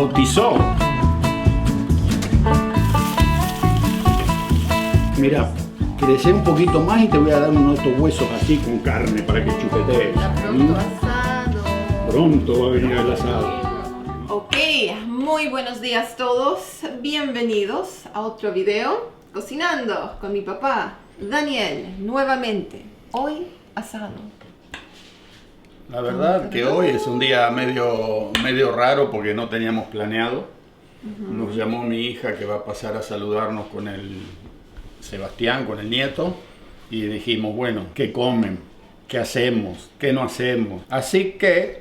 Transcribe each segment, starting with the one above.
bautizó. Mira, crece un poquito más y te voy a dar uno de estos huesos así con carne para que chupetees. Pronto asado. Pronto va a venir el asado. Ok, muy buenos días todos. Bienvenidos a otro video cocinando con mi papá Daniel nuevamente. Hoy asado. La verdad que hoy es un día medio raro porque no teníamos planeado. Nos llamó mi hija que va a pasar a saludarnos con el Sebastián, con el nieto, y dijimos, bueno, ¿qué comen? ¿Qué hacemos? ¿Qué no hacemos? Así que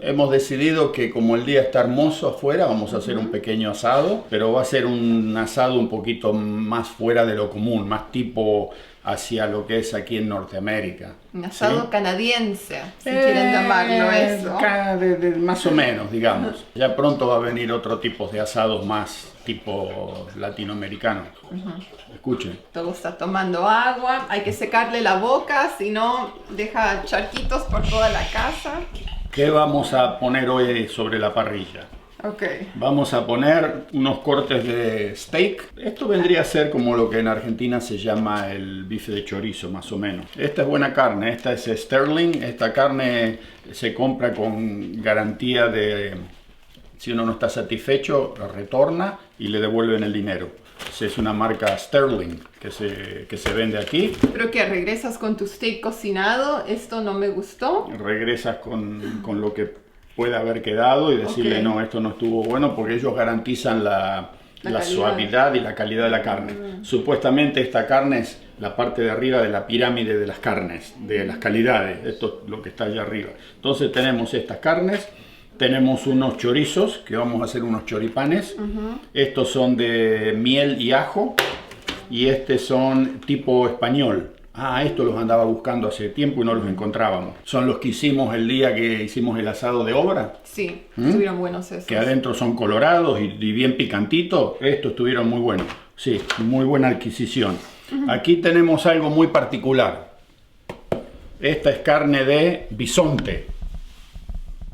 hemos decidido que como el día está hermoso afuera, vamos a hacer un pequeño asado, pero va a ser un asado un poquito más fuera de lo común, más tipo hacia lo que es aquí en Norteamérica. Un asado ¿sí? Canadiense, si quieren llamarlo eso. Más o menos, digamos. Ya pronto va a venir otro tipo de asados más tipo latinoamericanos. Escuchen. Todo está tomando agua, hay que secarle la boca, si no deja charquitos por toda la casa. ¿Qué vamos a poner hoy sobre la parrilla? Ok. Vamos a poner unos cortes de steak. Esto vendría a ser como lo que en Argentina se llama el bife de chorizo, más o menos. Esta es buena carne, esta es Sterling. Esta carne se compra con garantía de, si uno no está satisfecho, la retorna y le devuelven el dinero. Es una marca Sterling que se vende aquí. Pero que regresas con tu steak cocinado, esto no me gustó. Regresas con lo que puede haber quedado y decirle, no, esto no estuvo bueno, porque ellos garantizan la suavidad y la calidad de la carne. Supuestamente esta carne es la parte de arriba de la pirámide de las carnes, de las calidades. Esto es lo que está allá arriba. Entonces tenemos estas carnes. Tenemos unos chorizos, que vamos a hacer unos choripanes. Estos son de miel y ajo. Y estos son tipo español. Estos los andaba buscando hace tiempo y no los encontrábamos. Son los que hicimos el día que hicimos el asado de obra. Sí, estuvieron buenos esos. Que adentro son colorados y bien picantitos. Estos estuvieron muy buenos. Sí, muy buena adquisición. Aquí tenemos algo muy particular. Esta es carne de bisonte.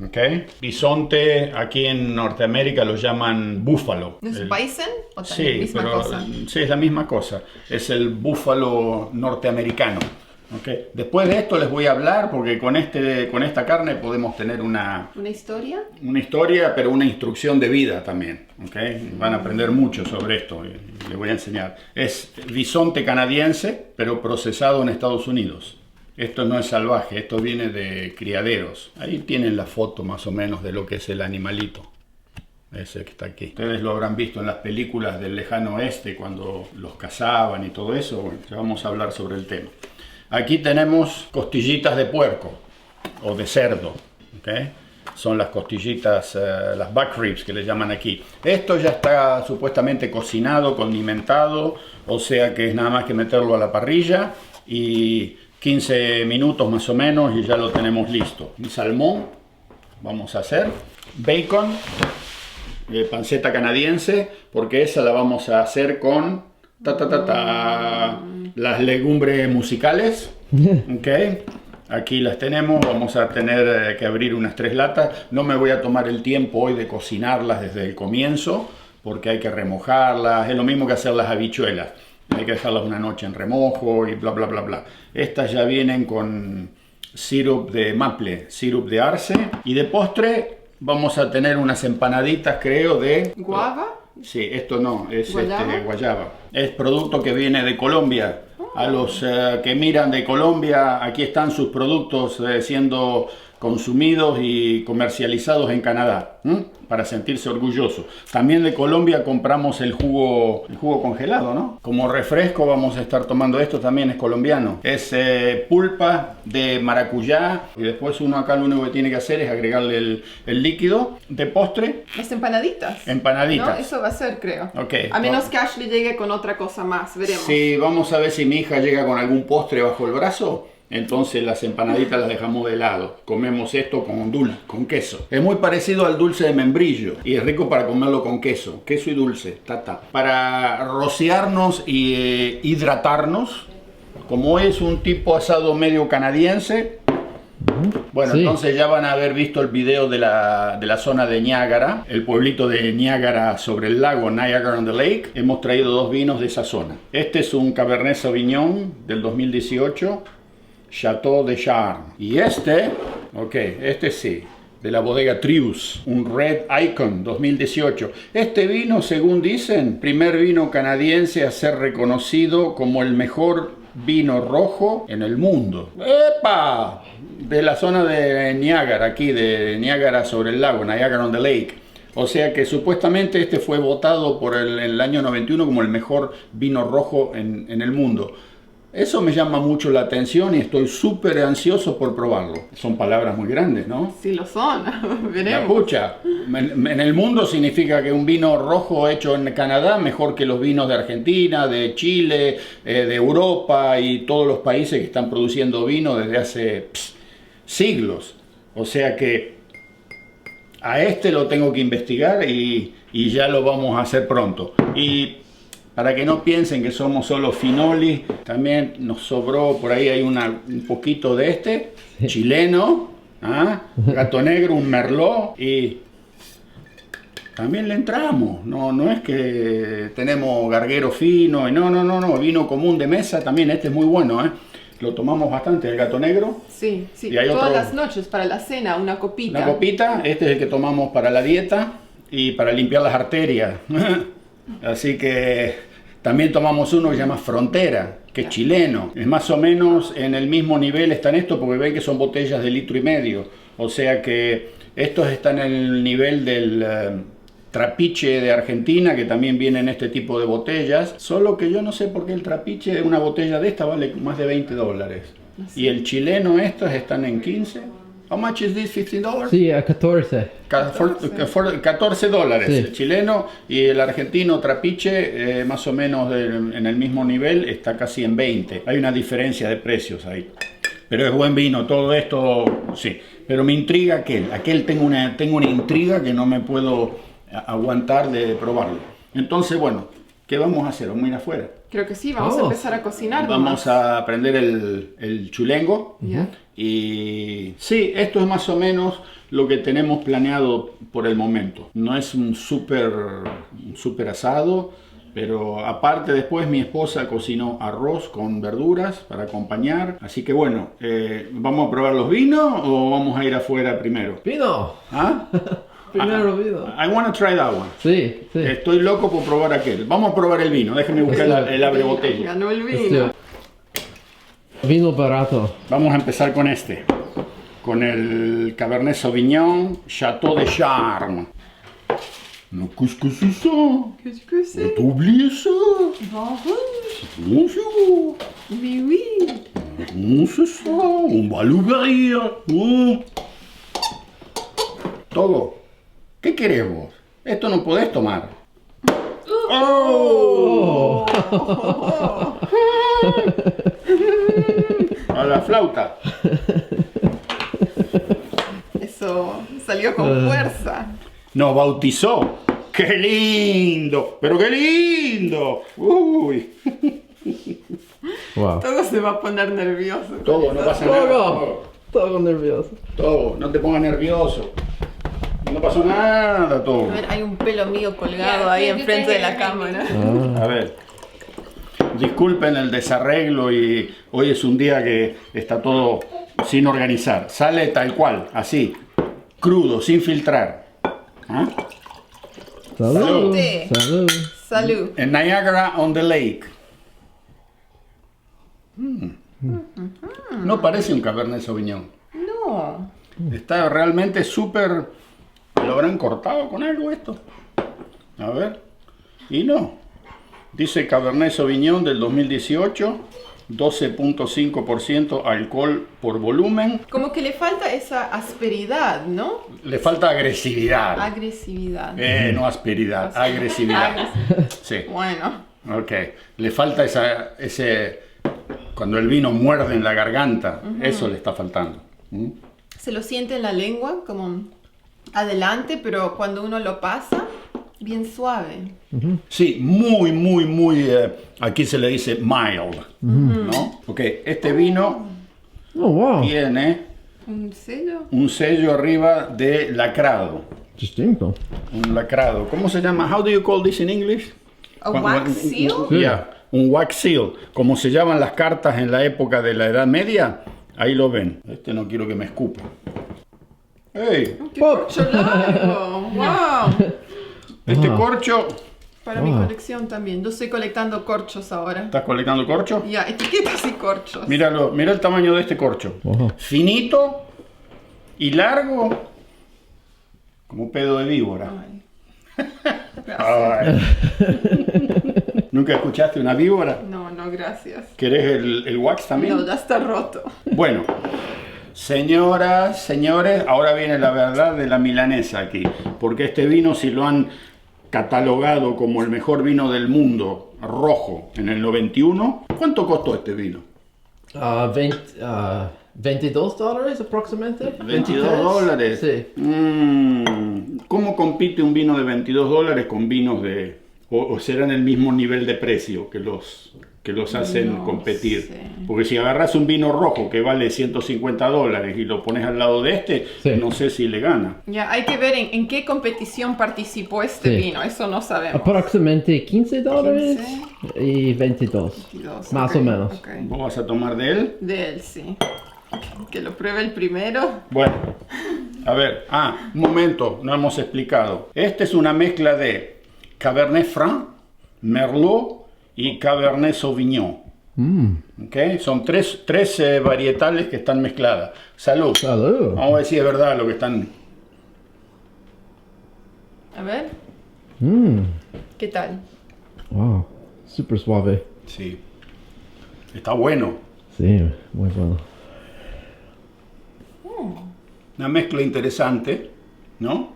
Okay. Bisonte aquí en Norteamérica lo llaman búfalo. ¿No es bison o también misma cosa? Sí, es la misma cosa. Es el búfalo norteamericano. Okay. Después de esto les voy a hablar porque con esta carne podemos tener una historia. Una historia, pero una instrucción de vida también. Okay. Van a aprender mucho sobre esto y les voy a enseñar. Es bisonte canadiense, pero procesado en Estados Unidos. Esto no es salvaje, esto viene de criaderos. Ahí tienen la foto más o menos de lo que es el animalito. Ese que está aquí. Ustedes lo habrán visto en las películas del lejano oeste cuando los cazaban y todo eso. Bueno, ya vamos a hablar sobre el tema. Aquí tenemos costillitas de puerco o de cerdo. ¿Okay? Son las costillitas, las back ribs que le llaman aquí. Esto ya está supuestamente cocinado, condimentado. O sea que es nada más que meterlo a la parrilla y 15 minutos más o menos y ya lo tenemos listo. Y salmón vamos a hacer. Bacon, panceta canadiense, porque esa la vamos a hacer con las legumbres musicales. Okay. Aquí las tenemos, vamos a tener que abrir unas 3 latas. No me voy a tomar el tiempo hoy de cocinarlas desde el comienzo, porque hay que remojarlas. Es lo mismo que hacer las habichuelas. Hay que dejarlas una noche en remojo y bla, bla, bla, bla. Estas ya vienen con sirup de maple, sirup de arce. Y de postre vamos a tener unas empanaditas, creo, de... ¿Guava? Sí, esto no, es ¿Guayaba? Guayaba. Es producto que viene de Colombia. A los que miran de Colombia, aquí están sus productos siendo consumidos y comercializados en Canadá, para sentirse orgullosos. También de Colombia compramos el jugo congelado, ¿no? Como refresco vamos a estar tomando esto, también es colombiano. Es pulpa de maracuyá y después uno acá lo único que tiene que hacer es agregarle el líquido. De postre, Las empanaditas. Empanaditas. ¿No? Eso va a ser, creo. Okay. A menos que Ashley llegue con otra cosa más, veremos. Sí, vamos a ver si mi hija llega con algún postre bajo el brazo. Entonces las empanaditas las dejamos de lado. Comemos esto con queso. Es muy parecido al dulce de membrillo y es rico para comerlo con queso y dulce. Para rociarnos y hidratarnos, como es un tipo asado medio canadiense, Bueno, Sí. entonces ya van a haber visto el video de la zona de Niágara, el pueblito de Niágara sobre el lago, Niagara on the Lake. Hemos traído 2 vinos de esa zona. Este es un Cabernet Sauvignon del 2018, Chateau de Charme. Y este sí, de la bodega Trius, un Red Icon 2018. Este vino, según dicen, primer vino canadiense a ser reconocido como el mejor vino rojo en el mundo. ¡Epa! De la zona de Niágara, aquí de Niágara sobre el lago, Niagara on the Lake. O sea que supuestamente este fue votado por el año 91 como el mejor vino rojo en el mundo. Eso me llama mucho la atención y estoy súper ansioso por probarlo. Son palabras muy grandes, ¿no? Sí lo son, La veremos. pucha, en el mundo significa que un vino rojo hecho en Canadá mejor que los vinos de Argentina, de Chile, de Europa y todos los países que están produciendo vino desde hace siglos. O sea que a este lo tengo que investigar y ya lo vamos a hacer pronto. Y para que no piensen que somos solo finolis, también nos sobró, por ahí hay un poquito de este, chileno, gato negro, un merlot, y también le entramos. No es que tenemos garguero fino, y no, vino común de mesa, también este es muy bueno, Lo tomamos bastante, el gato negro. Sí, Y hay todas otro- las noches para la cena, una copita. Una copita, este es el que tomamos para la dieta y para limpiar las arterias. Así que también tomamos uno que se llama Frontera, que es chileno. Es más o menos en el mismo nivel están estos, porque ven que son botellas de 1,5 litros. O sea que estos están en el nivel del Trapiche de Argentina, que también viene en este tipo de botellas. Solo que yo no sé por qué el Trapiche de una botella de esta vale más de $20. Y el chileno estos están en 15. How much is this? $15? Sí, a 14. $14 Sí. el chileno, y el argentino Trapiche más o menos en el mismo nivel, está casi en 20. Hay una diferencia de precios ahí, pero es buen vino todo esto, sí. Pero me intriga aquel tengo una intriga que no me puedo aguantar de probarlo. Entonces, bueno, ¿qué vamos a hacer? Vamos a ir afuera, Creo que sí, vamos a empezar a cocinar. vamos a prender el chulengo. Ya. Y sí, esto es más o menos lo que tenemos planeado por el momento. No es un súper asado, pero aparte después mi esposa cocinó arroz con verduras para acompañar. Así que bueno, ¿vamos a probar los vinos o vamos a ir afuera primero? ¡Vino! ¿Ah? Primero vino. I want to try that one. Sí, sí. Estoy loco por probar aquel. Vamos a probar el vino. Déjenme buscar el abre botella. Ganó el vino. Vino barato. Vamos a empezar con este, con el Cabernet Sauvignon Chateau de Charme. No, qu'est-ce que c'est ça? Qu'est-ce que c'est? T'as oublié ça? Bonjour. Bonjour. Mais oui. Non, c'est ça. On va l'ouvrir. Todo. ¿Qué querés vos? Esto no podés tomar. ¡Oh! A la flauta. Eso salió con fuerza. Nos bautizó. ¡Qué lindo! ¡Pero qué lindo! ¡Uy! Wow. Todo se va a poner nervioso. Todo, no pasa nada. Todo nervioso. Todo, no te pongas nervioso. No pasó nada, todo. A ver, hay un pelo mío colgado ahí enfrente de la cámara. A ver. Disculpen el desarreglo y hoy es un día que está todo sin organizar. Sale tal cual, así, crudo, sin filtrar. ¿Ah? Salud. Salute. Salud. Salud. En Niagara on the Lake. No parece un Cabernet Sauvignon. No. Está realmente súper... ¿Lo habrán cortado con algo esto? A ver. Y no. Dice Cabernet Sauvignon del 2018. 12.5% alcohol por volumen. Como que le falta esa asperidad, ¿no? Le falta agresividad. Agresividad. No asperidad, agresividad. Sí, Bueno. ok. Le falta ese... Cuando el vino muerde en la garganta, eso le está faltando. Se lo siente en la lengua como adelante, pero cuando uno lo pasa, bien suave. Sí, muy, aquí se le dice mild, ¿no? Porque este vino Oh, wow. tiene ¿Un sello? Un sello arriba de lacrado. Distinto. Un lacrado. ¿Cómo se llama? How do you call this in English? ¿A wax seal? Yeah, un wax seal. Como se llaman las cartas en la época de la Edad Media. Ahí lo ven. Este no quiero que me escupa. ¡Ey! ¡Qué corcho largo! ¡Wow! Este corcho... Para mi colección también. Yo estoy colectando corchos ahora. ¿Estás colectando corcho? Ya, etiquetas y corchos. Míralo, mira el tamaño de este corcho. Wow. Finito y largo. Como pedo de víbora. Ay. Ay. ¿Nunca escuchaste una víbora? No, no, gracias. ¿Querés el wax también? No, ya está roto. Bueno, señoras, señores, ahora viene la verdad de la milanesa aquí. Porque este vino, si lo han catalogado como el mejor vino del mundo, rojo, en el 91, ¿cuánto costó este vino? 22 dólares aproximadamente. 22 dólares. Sí. ¿Cómo compite un vino de 22 dólares con vinos de... o serán el mismo nivel de precio que los hacen No competir? sé. Porque si agarras un vino rojo que vale 150 dólares y lo pones al lado de este, Sí. no sé si le gana. Ya, hay que ver en qué competición participó este Sí. vino. Eso no sabemos. Aproximadamente 15 dólares 15. y 22. 22, Más ok, o menos. ok. ¿Vos vas a tomar de él? De él, sí. Que lo pruebe el primero. Bueno, a ver, un momento, no hemos explicado. Esta es una mezcla de Cabernet Franc, Merlot y Cabernet Sauvignon. ¿Ok? Son tres varietales que están mezcladas. Salud. Salud. Vamos a ver si es verdad lo que están... A ver, ¿qué tal? Wow. Súper suave. Sí. Está bueno. Sí, muy bueno. Una mezcla interesante, ¿no?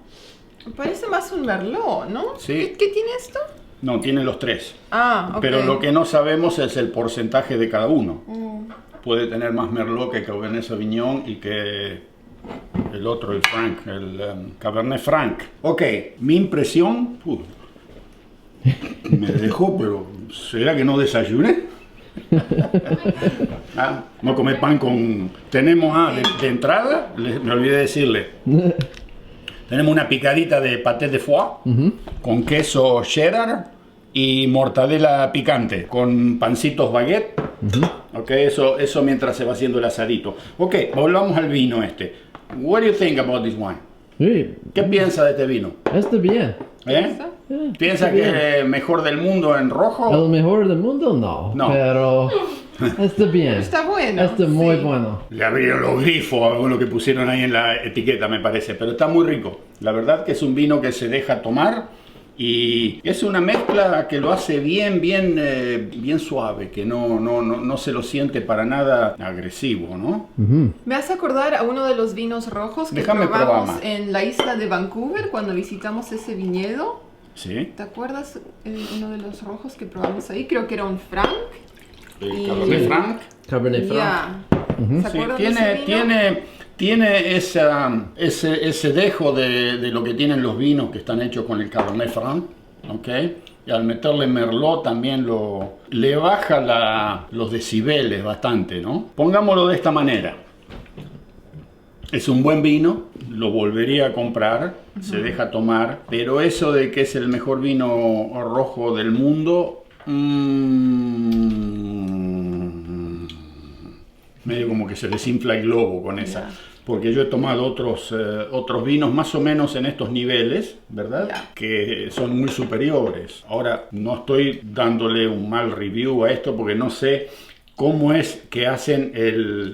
Parece más un merlot, ¿no? Sí. ¿Qué tiene esto? No, tiene los tres. Ah, ok. Pero lo que no sabemos es el porcentaje de cada uno. Puede tener más Merlot que Cabernet Sauvignon y que el otro, el Franc, el Cabernet Franc. Ok, mi impresión... me dejó, pero ¿será que no desayuné? No comer pan con... Tenemos, de entrada, me olvidé decirle, tenemos una picadita de paté de foie con queso cheddar y mortadela picante con pancitos baguette. Ok, eso mientras se va haciendo el asadito. Ok, volvamos al vino este. What do you think about this wine? Sí, ¿Qué piensa de este vino? está bien. ¿Eh? ¿Piensa está que bien. es mejor del mundo en rojo? ¿El mejor del mundo? No. No. Pero está bien. Está bueno. Está muy sí. bueno. Le abrieron los grifos a lo que pusieron ahí en la etiqueta, me parece, pero está muy rico. La verdad que es un vino que se deja tomar y es una mezcla que lo hace bien suave, que no se lo siente para nada agresivo, ¿no? Me hace acordar a uno de los vinos rojos que Déjame probar probamos más. en la isla de Vancouver cuando visitamos ese viñedo. Sí. ¿Te acuerdas uno de los rojos que probamos ahí? Creo que era un Franc. El Cabernet Franc. Cabernet Franc. Ya. ¿Se Sí, acuerdan de ese vino? tiene ese dejo de lo que tienen los vinos que están hechos con el Cabernet Franc, ¿ok? Y al meterle Merlot también le baja los decibeles bastante, ¿no? Pongámoslo de esta manera. Es un buen vino, lo volvería a comprar, se deja tomar, pero eso de que es el mejor vino rojo del mundo... medio como que se desinfla el globo con esa. Ya. Porque yo he tomado otros vinos más o menos en estos niveles, ¿verdad? Ya. Que son muy superiores. Ahora, no estoy dándole un mal review a esto porque no sé cómo es que hacen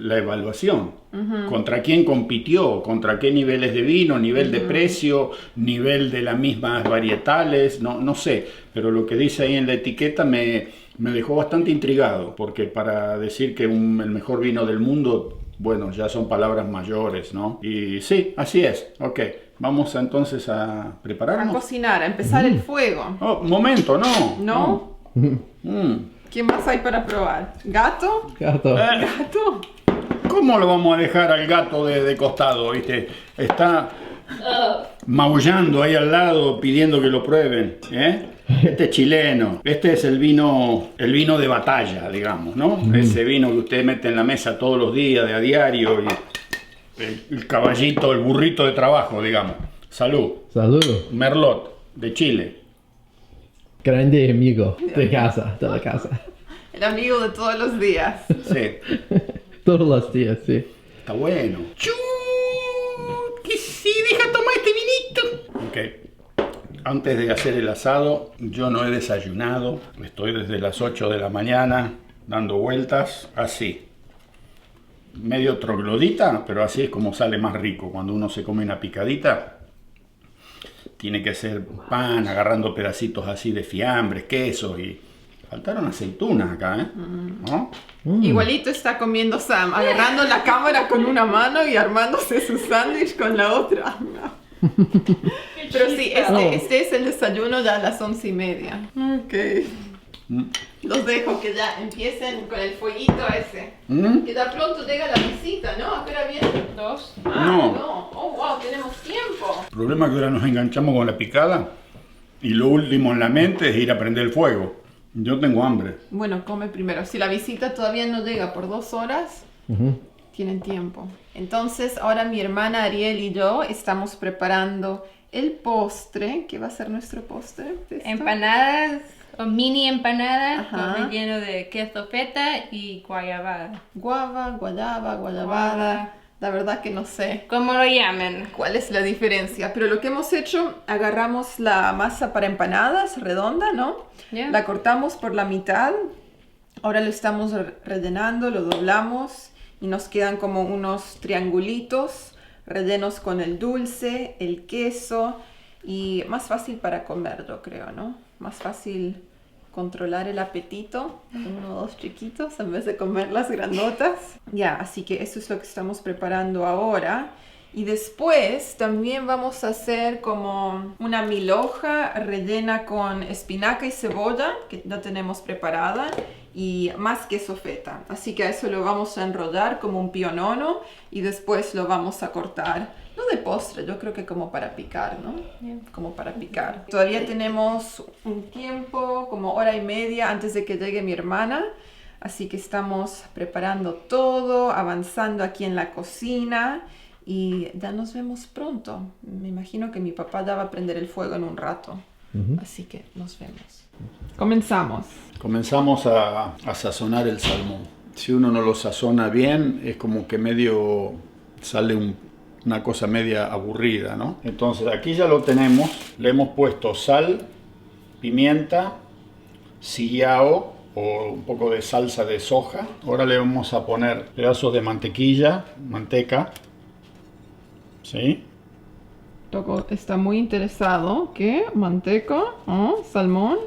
la evaluación. ¿Contra quién compitió? ¿Contra qué niveles de vino? ¿Nivel de precio? ¿Nivel de las mismas varietales? No sé. Pero lo que dice ahí en la etiqueta me dejó bastante intrigado. Porque para decir que el mejor vino del mundo... Bueno, ya son palabras mayores, ¿no? Y sí, así es. Ok, vamos entonces a A prepararnos. cocinar, a empezar el fuego. Oh, momento, no. ¿No? ¿Qué más hay para probar? ¿Gato? Gato. ¿Gato? ¿Cómo lo vamos a dejar al gato de costado, viste? Está maullando ahí al lado pidiendo que lo prueben, ¿eh? Este es chileno, este es el vino de batalla, digamos, ¿no? Ese vino que usted mete en la mesa todos los días, de a diario. el caballito, el burrito de trabajo, digamos. Salud. Salud. Merlot, de Chile. Grande amigo de casa, de la casa. El amigo de todos los días. Sí, Todos los días, sí. está bueno. ¡Chut! Que sí, deja tomar este vinito. Ok. Antes de hacer el asado, yo no he desayunado. Estoy desde las 8 de la mañana dando vueltas, así. Medio troglodita, pero así es como sale más rico. Cuando uno se come una picadita, tiene que ser pan, agarrando pedacitos así de fiambres, quesos y... Faltaron aceitunas acá, ¿eh? ¿No? Igualito está comiendo Sam, agarrando la cámara con una mano y armándose su sándwich con la otra. Pero sí, este es el desayuno ya a las 11:30. Ok. Los dejo que ya empiecen con el fueguito ese. Que ya pronto llega la visita, ¿no? ¿A qué hora viene? 2. No. Oh, wow, tenemos tiempo. El problema es que ahora nos enganchamos con la picada y lo último en la mente es ir a prender el fuego. Yo tengo hambre. Bueno, come primero. Si la visita todavía no llega por 2 horas, tienen tiempo. Entonces, ahora mi hermana Ariel y yo estamos preparando el postre. ¿Qué va a ser nuestro postre? ¿De esto? Empanadas o mini empanadas Ajá. con relleno de queso feta y guayabada. Guava, guayabada. La verdad que no sé Como lo llamen. cuál es la diferencia. Pero lo que hemos hecho, agarramos la masa para empanadas redonda, ¿no? Ya. La cortamos por la mitad. Ahora lo estamos rellenando, lo doblamos y nos quedan como unos triangulitos rellenos con el dulce, el queso y más fácil para comer, yo creo, ¿no? Más fácil controlar el apetito con 1 o 2 chiquitos en vez de comer las grandotas. Ya, así que eso es lo que estamos preparando ahora. Y después también vamos a hacer como una milhoja rellena con espinaca y cebolla, que ya tenemos preparada, y más queso feta. Así que a eso lo vamos a enrollar como un pionono y después lo vamos a cortar. No de postre, yo creo que como para picar, ¿no? Como para picar. Todavía tenemos un tiempo, como 1:30 antes de que llegue mi hermana. Así que estamos preparando todo, avanzando aquí en la cocina. Y ya nos vemos pronto. Me imagino que mi papá ya va a prender el fuego en un rato. Así que nos vemos. Comenzamos. Comenzamos a sazonar el salmón. Si uno no lo sazona bien, es como que medio sale una cosa media aburrida, ¿no? Entonces aquí ya lo tenemos. Le hemos puesto sal, pimienta, sillao o un poco de salsa de soja. Ahora le vamos a poner pedazos de manteca. ¿Sí? Toco está muy interesado. ¿Qué? ¿Manteca? ¿Oh? ¿Salmón?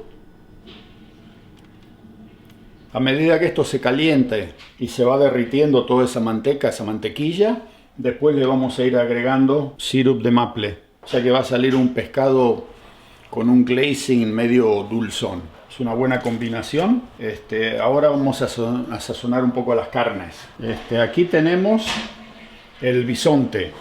A medida que esto se caliente y se va derritiendo toda esa manteca, esa mantequilla, después le vamos a ir agregando sirup de maple. O sea que va a salir un pescado con un glazing medio dulzón. Es una buena combinación. Ahora vamos a sazonar un poco las carnes. Aquí tenemos el bisonte,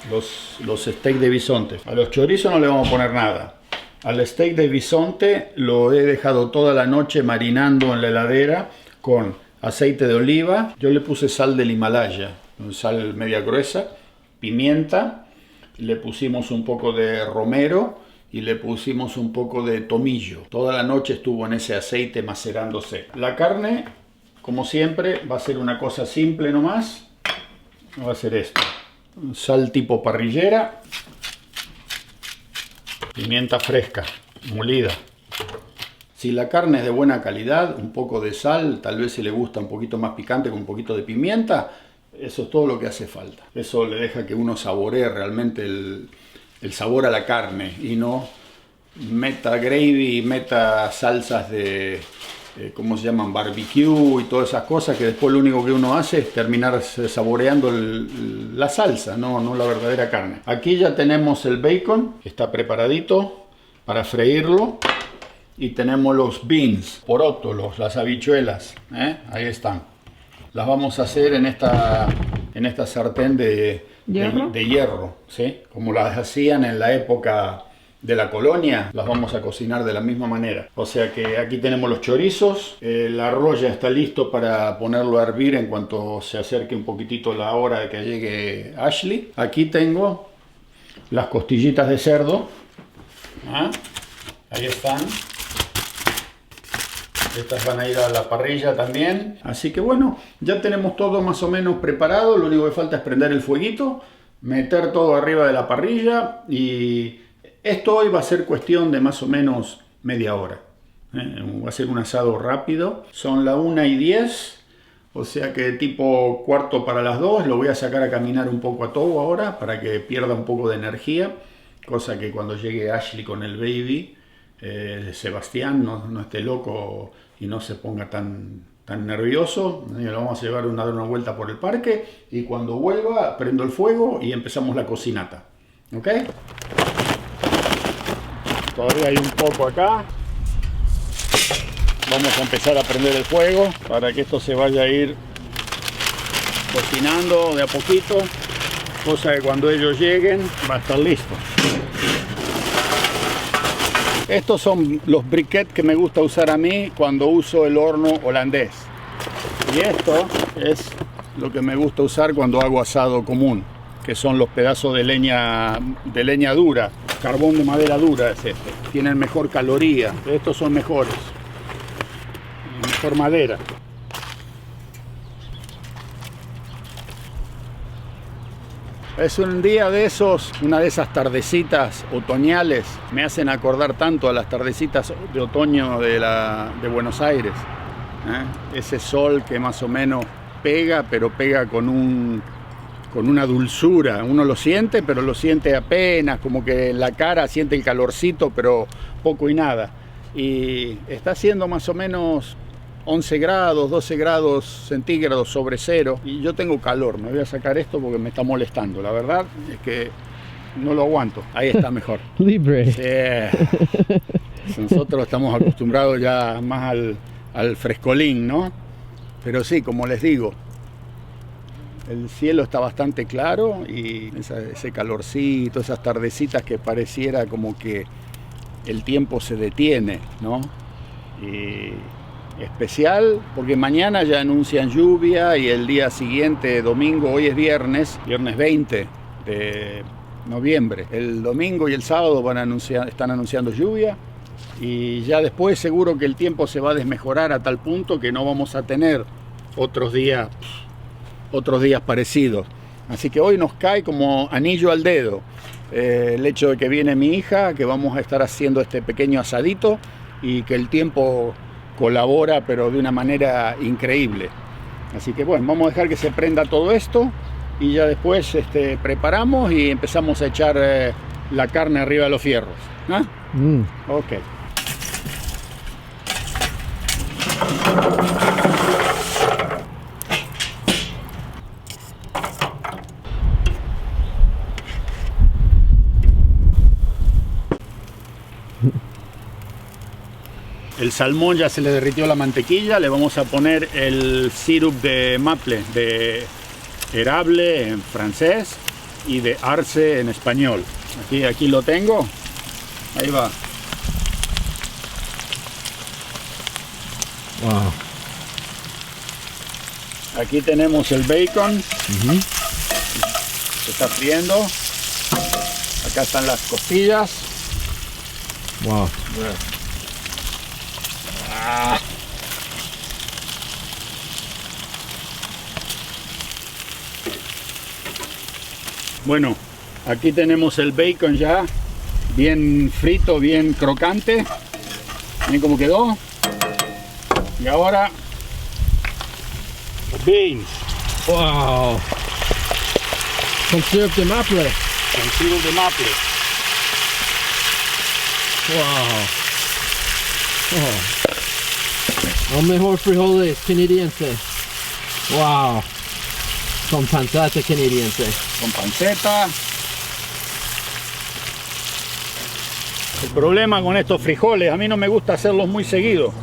los steaks de bisonte. A los chorizos no le vamos a poner nada. Al steak de bisonte lo he dejado toda la noche marinando en la heladera con aceite de oliva. Yo le puse sal del Himalaya, sal media gruesa, pimienta, le pusimos un poco de romero y le pusimos un poco de tomillo. Toda la noche estuvo en ese aceite macerándose. La carne, como siempre, va a ser una cosa simple nomás. Va a ser esto. Sal tipo parrillera. Pimienta fresca, molida. Si la carne es de buena calidad, un poco de sal, tal vez si le gusta un poquito más picante con un poquito de pimienta, eso es todo lo que hace falta. Eso le deja que uno saboree realmente el sabor a la carne y no meta gravy, meta salsas de, ¿cómo se llaman? Barbecue y todas esas cosas que después lo único que uno hace es terminar saboreando la salsa, no la verdadera carne. Aquí ya tenemos el bacon, está preparadito para freírlo. Y tenemos los beans, porotos, las habichuelas, ahí están. Las vamos a hacer en esta sartén de hierro, ¿sí? Como las hacían en la época de la colonia, las vamos a cocinar de la misma manera. O sea que aquí tenemos los chorizos, el arroz ya está listo para ponerlo a hervir en cuanto se acerque un poquitito la hora de que llegue Ashley. Aquí tengo las costillitas de cerdo. ¿Ah? Ahí están. Estas van a ir a la parrilla también. Así que bueno, ya tenemos todo más o menos preparado. Lo único que falta es prender el fueguito, meter todo arriba de la parrilla y esto hoy va a ser cuestión de más o menos media hora. Va a ser un asado rápido. Son las 1:10, o sea que tipo 1:45. Lo voy a sacar a caminar un poco a todo ahora para que pierda un poco de energía. Cosa que cuando llegue Ashley con el baby, Sebastián no esté loco y no se ponga tan nervioso. Lo vamos a llevar a dar una vuelta por el parque y cuando vuelva prendo el fuego y empezamos la cocinata. ¿Ok? Todavía hay un poco acá. Vamos a empezar a prender el fuego para que esto se vaya a ir cocinando de a poquito, cosa que cuando ellos lleguen va a estar listo. Estos son los briquettes que me gusta usar a mí cuando uso el horno holandés. Y esto es lo que me gusta usar cuando hago asado común, que son los pedazos de leña dura. Carbón de madera dura es este. Tienen mejor caloría. Estos son mejores. Mejor madera. Es un día de esos, una de esas tardecitas otoñales. Me hacen acordar tanto a las tardecitas de otoño de Buenos Aires. Ese sol que más o menos pega, pero pega con una dulzura. Uno lo siente, pero lo siente apenas, como que en la cara siente el calorcito, pero poco y nada. Y está haciendo más o menos 11 grados, 12 grados centígrados sobre cero. Y yo tengo calor, me voy a sacar esto porque me está molestando. La verdad es que no lo aguanto. Ahí está mejor. Libre. Sí. Nosotros estamos acostumbrados ya más al frescolín, ¿no? Pero sí, como les digo, el cielo está bastante claro y ese calorcito, esas tardecitas que pareciera como que el tiempo se detiene, ¿no? Y especial porque mañana ya anuncian lluvia y el día siguiente, domingo, hoy es viernes 20 de noviembre. El domingo y el sábado están anunciando lluvia y ya después seguro que el tiempo se va a desmejorar a tal punto que no vamos a tener otros días parecidos. Así que hoy nos cae como anillo al dedo el hecho de que viene mi hija, que vamos a estar haciendo este pequeño asadito y que el tiempo colabora pero de una manera increíble. Así que bueno, vamos a dejar que se prenda todo esto y ya después preparamos y empezamos a echar la carne arriba de los fierros. ¿Ah? Ok. El salmón ya se le derritió la mantequilla, le vamos a poner el sirup de maple, de érable en francés y de arce en español. Aquí lo tengo, ahí va. Wow. Aquí tenemos el bacon, se está friendo. Acá están las costillas. Wow. Bueno, aquí tenemos el bacon ya bien frito, bien crocante. Miren cómo quedó. Y ahora beans. Wow. Con syrup de maple. Con sirup de maple. Wow. Oh. El mejor frijoles canadiense. Wow. Con panceta canadiense. Con panceta. El problema con estos frijoles, a mí no me gusta hacerlos muy seguido,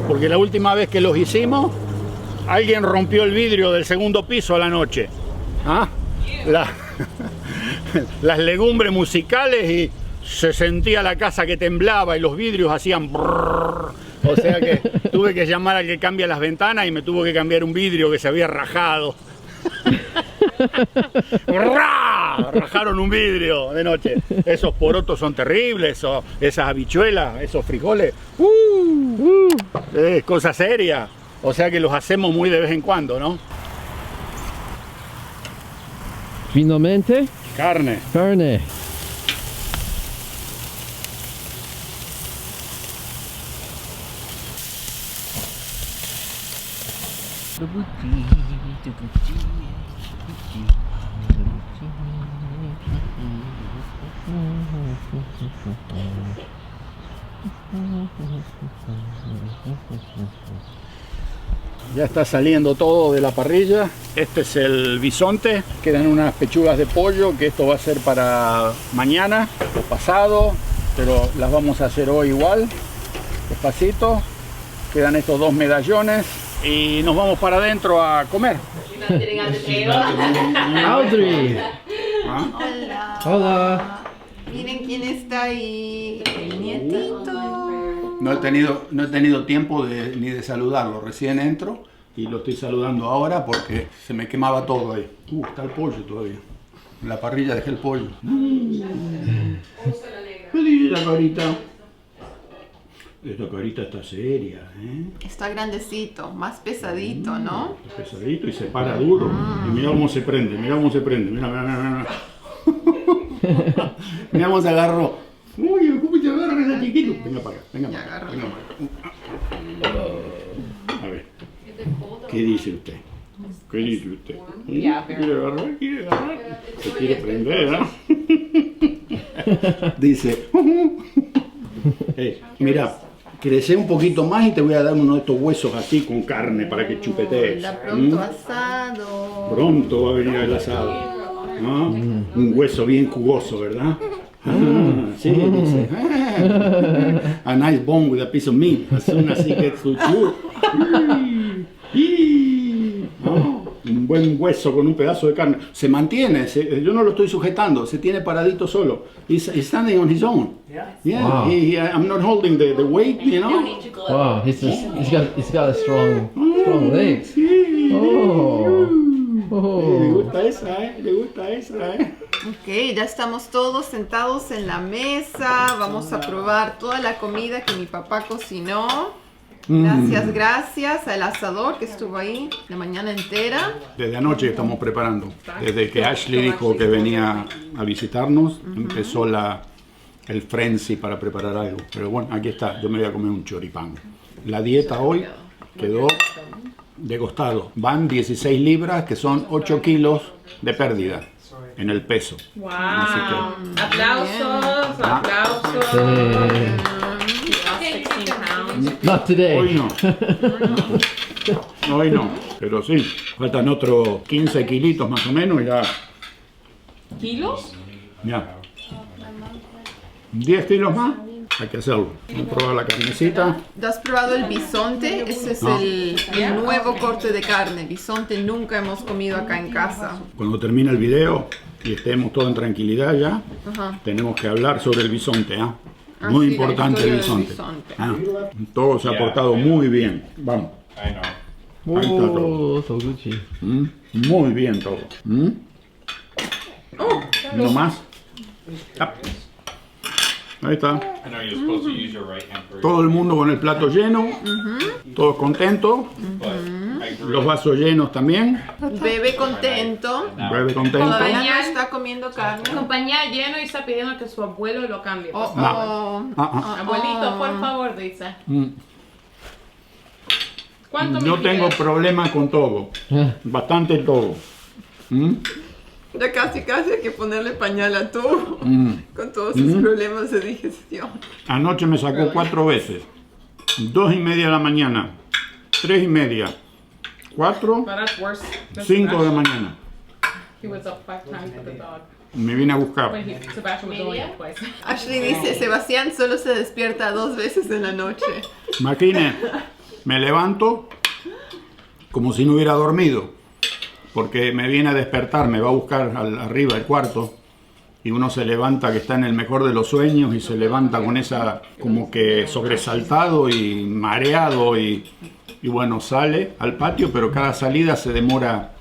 porque la última vez que los hicimos, alguien rompió el vidrio del segundo piso a la noche. ¿Ah? Las legumbres musicales y se sentía la casa que temblaba y los vidrios hacían brrr. O sea que tuve que llamar al que cambia las ventanas y me tuvo que cambiar un vidrio que se había rajado. Rajaron un vidrio de noche. Esos porotos son terribles, esas habichuelas, esos frijoles. Es cosa seria. O sea que los hacemos muy de vez en cuando, ¿no? Finalmente, Carne. carne. Ya está saliendo todo de la parrilla. Este es el bisonte. Quedan unas pechugas de pollo que esto va a ser para mañana o pasado, pero las vamos a hacer hoy igual, despacito. Quedan estos dos medallones y nos vamos para adentro a comer. Audrey. ¿Ah? Hola. Hola. Miren quién está ahí. El nietito. No he tenido tiempo ni de saludarlo. Recién entro y lo estoy saludando ahora porque se me quemaba todo ahí. Está el pollo todavía. En la parrilla dejé el pollo. ¿Qué dice la carita? Esta carita está seria, ¿eh? Está grandecito, más pesadito, ¿no? Está pesadito y se para duro. Y mira cómo se prende, mira cómo se prende. Mira, mira, mira, mira. Mira cómo se agarró. Uy, ¿cómo te agarra ese chiquito? Venga para acá, venga para acá. Venga para acá. A ver, ¿qué dice usted? ¿Qué dice usted? ¿Quiere agarrar? ¿Quiere agarrar? Se quiere prender, ¿no? Dice, mira, crece un poquito más y te voy a dar uno de estos huesos así con carne para que chupetees. Hola, pronto asado. Pronto va a venir el asado. ¿No? Un hueso bien jugoso, ¿verdad? Sí, dice. A nice bone with a piece of meat. As soon as he gets to chew. ¿No? Un buen hueso con un pedazo de carne. Se mantiene, yo no lo estoy sujetando, se tiene paradito solo. He's standing on his own. Yeah, Wow. I'm not holding the weight, you know. Wow, he's got a strong legs. Sí. Oh. Le Oh. gusta esa, le gusta esa, Ok, ya estamos todos sentados en la mesa. Vamos a probar toda la comida que mi papá cocinó. Gracias, gracias al asador que estuvo ahí la mañana entera. Desde anoche estamos preparando. Desde que Ashley dijo que venía a visitarnos, empezó el frenzy para preparar algo. Pero bueno, aquí está, yo me voy a comer un choripán. La dieta hoy quedó de costado. Van 16 libras, que son 8 kilos de pérdida en el peso. Wow. Así que, Aplausos, aplausos. Sí. You lost 16 pounds. Not today. hoy no. Hoy no, pero sí. Faltan otros 15 kilitos más o menos y ya. ¿Kilos? Ya. 10 kilos más, hay que hacerlo. Vamos a probar la carnecita. ¿Ya has probado el bisonte? Ese es el nuevo corte de carne. Bisonte nunca hemos comido acá en casa. Cuando termine el video y estemos todos en tranquilidad ya, Ajá. tenemos que hablar sobre el bisonte. ¿Ah? Ah, Muy sí, la importante el historia del bisonte. bisonte. Ah, todo se ha portado muy bien. Vamos. Ahí está todo. Oh, so Gucci. Muy bien todo. ¿No más? Ah. Ahí está. I know you're supposed to use your right hand for Todo el mundo con el plato lleno. Todos contentos. but I agree. Los vasos llenos también. Bebé contento. Bebé contento. Todavía no está comiendo carne. Compañía lleno y está pidiendo que su abuelo lo cambie. Oh, por favor. oh. Ah, Abuelito, por favor, dice. Mm. ¿Cuánto me Yo tengo pides? problemas con todo. Bastante todo. Ya casi hay que ponerle pañal a todo. Con todos sus problemas de digestión. Anoche me sacó 4 veces. 2:30 de la mañana. 3:30. 4. But that's worse. than 5 de la Sebastian. mañana. He was up 5 times with the dog. Me vine a buscar. When Sebastian was only up twice. Ashley dice, Sebastián solo se despierta 2 veces en la noche. Imagine, me levanto como si no hubiera dormido. Porque me viene a despertar, me va a buscar arriba el cuarto. y uno se levanta que está en el mejor de los sueños y se levanta con esa como que sobresaltado y mareado y bueno, sale al patio, pero cada salida se demora